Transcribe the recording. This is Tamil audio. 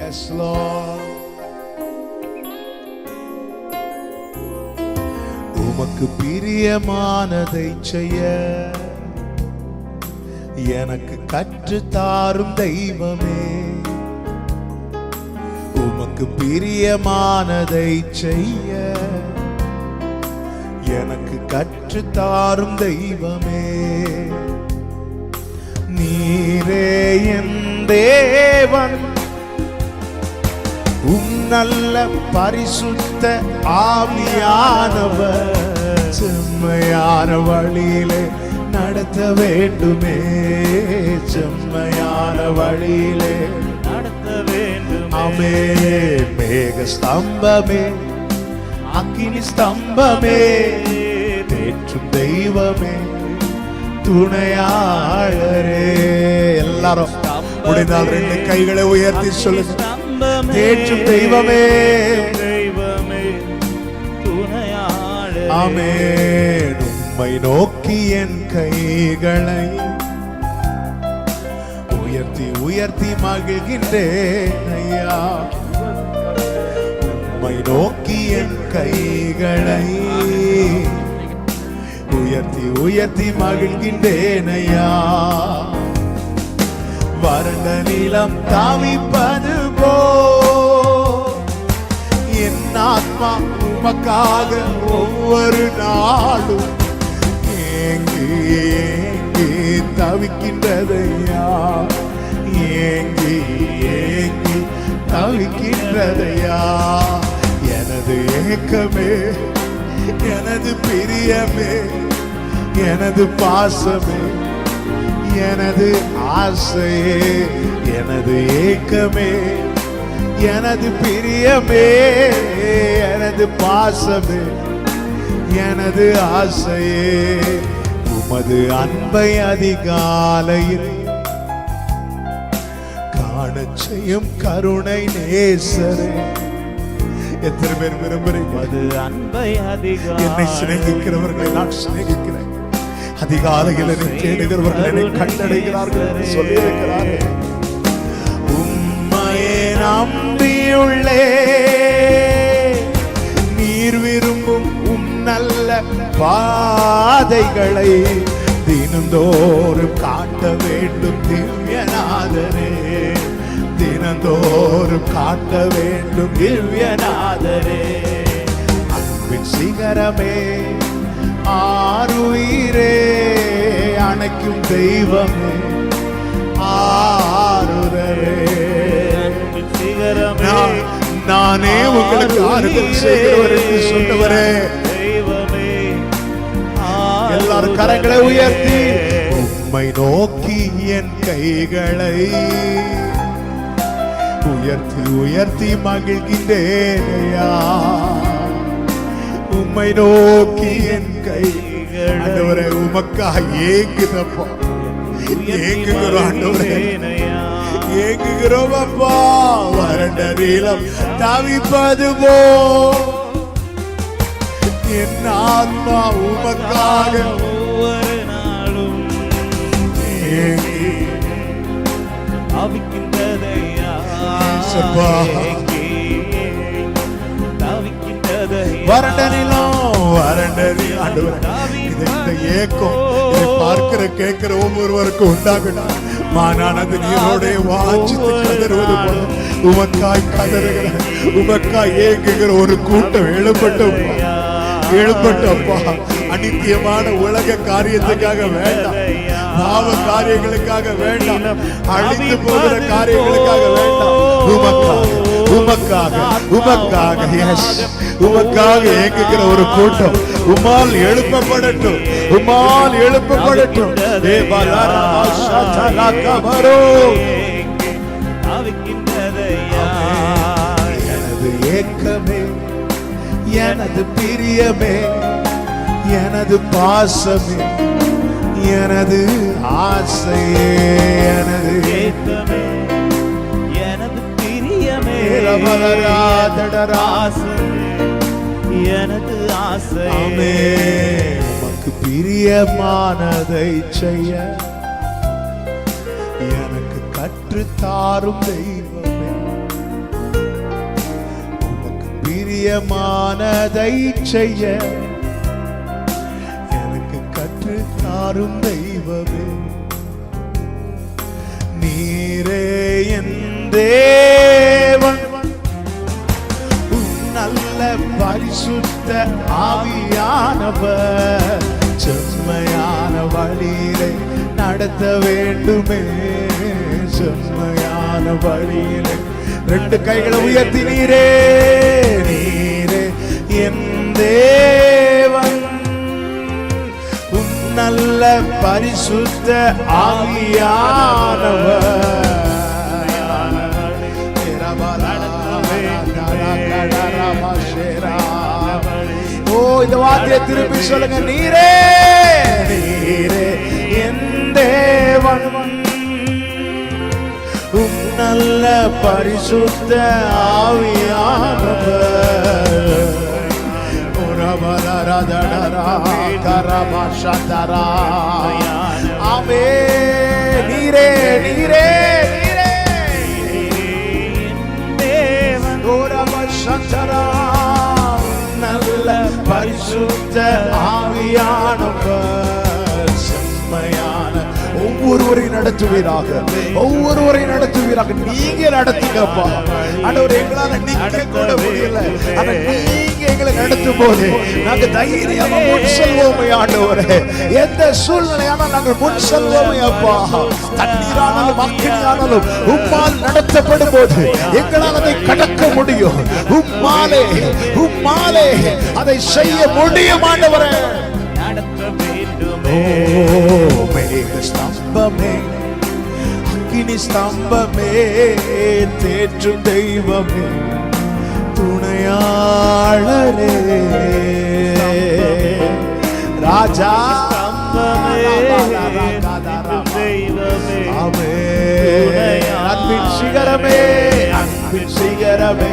Yes, Lord. உமக்கு பிரியமானதை செய்ய எனக்கு கற்று தாரும் தெய்வமே. உமக்கு பிரியமானதை செய்ய எனக்கு கற்று தாரும் தெய்வமே. நீரே என் தேவன், நல்ல பரிசுத்த ஆவியானவர் செம்மையான வழியிலே நடத்த வேண்டுமே. செம்மையான வழியிலே நடத்த வேண்டும். ஆமே. மேக ஸ்தம்பமே, அக்கினி ஸ்தம்பமே, தேற்றும் தெய்வமே, துணையாளரே. எல்லாரும் முடிந்தால் 2 கைகளை உயர்த்தி சொல்லுங்க. தேற்றும் தெய்வமே, தெய்வமே, துணையாளரே. ஆமென். உம்மை நோக்கி என் கைகளை உயர்த்தி உயர்த்தி மகிழ்கின்றேன் ஐயா. உம்மை நோக்கி என் கைகளை உயர்த்தி உயர்த்தி மகிழ்கின்றேன் ஐயா. வறண்ட நிலம் தாவிப்பது போ என் ஆத்மா உமக்காக ஒவ்வொரு நாளும் ஏங்கி ஏங்கி தவிக்கின்றதையா. ஏங்கி ஏங்கி தவிக்கின்றதையா. எனது ஏக்கமே, எனது பிரியமே, எனது பாசமே, எனது ஆசையே, எனது ஏக்கமே, எனது பிரியமே, எனது பாசமே, எனது ஆசையே, உமது அன்பை அதிகாலையில் காணச் செய்யும் கருணை நேசரே. எத்தனை பேர் விரும்புகிறீங்க? அது அன்பை அதிகாலை. என்னை சிநேகிக்கிறவர்களை நான் சிநேகிக்கிறேன். அதிகாலையில் என்னை தேடுகிறவர்கள் என்னை கண்டடைகிறார்கள் என்று சொல்லியிருக்கிறார்கள். உம்மையே நம்பியுள்ளே நீர் விரும்பும் நல்ல பாதைகளை தினந்தோறும் காட்ட வேண்டும் திவ்யநாதரே. தினந்தோறும் காட்ட வேண்டும் திவ்யநாதரே. அன்பின் சிகரமே, ஆருயிரே, அணைக்கும் தெய்வமே, ஆருரே. அன்பின் சிகரமே, நானே உங்களுக்கு ஆறுதல் செய்கிறவர் என்று சொன்னவரே தெய்வமே. எல்லாரும் கரங்களை உயர்த்தி உம்மை நோக்கி என் கைகளை உயர்த்தி உயர்த்தி மகிழ்கின்றேனையா. உம்மை நோக்கி என் கைகளை ஆண்டவரே உமக்காக ஏங்குதப்பா. ஏங்குகிறோம் ஆண்டவரே, ஏங்குகிறோம் அப்பா. வறண்ட நீலம் தவிப்பது போ என் ஆத்மா உமக்காக ஒவ்வொரு நாளும் ஏங்கி தவிக்கின்றதையா. வறண்ட நிலம், வறண்ட இந்த ஏக்கம் இதை பார்க்கிற கேட்கிற ஒவ்வொருவருக்கும் உண்டாகணும். மானானது நீரோட வாஞ்சித்து கதறுவது போல உமக்காய் கதறுகிற, உமக்காய் ஏங்குகிற ஒரு கூட்டம் எழுப்பட்டப்பா. அநித்தியமான உலக காரியத்துக்காக வேண்டாம், பாவ காரியங்களுக்காக வேண்டாம், அழிந்து போகிற காரியங்களுக்காக வேண்டாம். உமக்காக உமக்காக உமக்காக உமக்காக ஏங்குகிற ஒரு கூட்டம் உம்மால் எழுப்பப்படட்டும், உம்மால் எழுப்பப்படட்டும். எனது ஏக்கமே, எனது பிரியமே, எனது பாசமே, எனது ஆசையே, எனது ஏக்கமே, எனது பிரியமே, எனது ஆசையே. உமக்கு பிரியமானதை செய்ய எனக்கு கற்று தாரும் தெய்வமே. பிரியமானதை செய்ய எனக்கு கற்று தாரும் தெய்வமே. நீரே என் தேவன், நல்ல பரிசுத்த ஆவியானவர் செம்மையான வழியிலே நடத்த வேண்டுமே. செம்மையான வழியிலே ரெண்டு கைகளை உயர்த்தி நீரே நீரே என் தேவன், நல்ல பரிசுத்த ஆவியானவர் ஓ இந்த வார்த்தையை திருப்பி சொல்லுங்க. நீரே நீரே என் தேவன், நல்ல பரிசுத்த ஆவியானவர் ஆமே. நீரே நீரே நல்ல பரிசுத்த ஆவியானவர் செம்மையான ஒவ்வொருவரையும் நடத்துவீராக, ஒவ்வொருவரையும் நடத்துவீராக. நீங்க நடத்துங்கப்பா ஆண்டவரே. எங்களால நிக்க கூட முடியல, ஆனா நீங்க எங்களை நடத்தும் போது நாங்க தைரியமா முன் செல்வோமே ஆண்டவரே. எந்த சூழ்நிலையானா நாங்கள் முன் செல்வோமே அப்பா. தண்ணீரானாலும் அக்கினியானாலும் உம்மால் நடத்தப்படும் போது எங்களால் அதை கடக்க முடியும். உம்மாலே உம்மாலே அதை செய்ய முடியும் ஆண்டவரே. மேக ஸ்தம்பமே, அக்கினி ஸ்தம்பமே, தேற்றும் தெய்வமே, துணையாளரே, ராஜா தெய்வமே, அன்பின் சிகரமே, அன்பின் சிகரமே,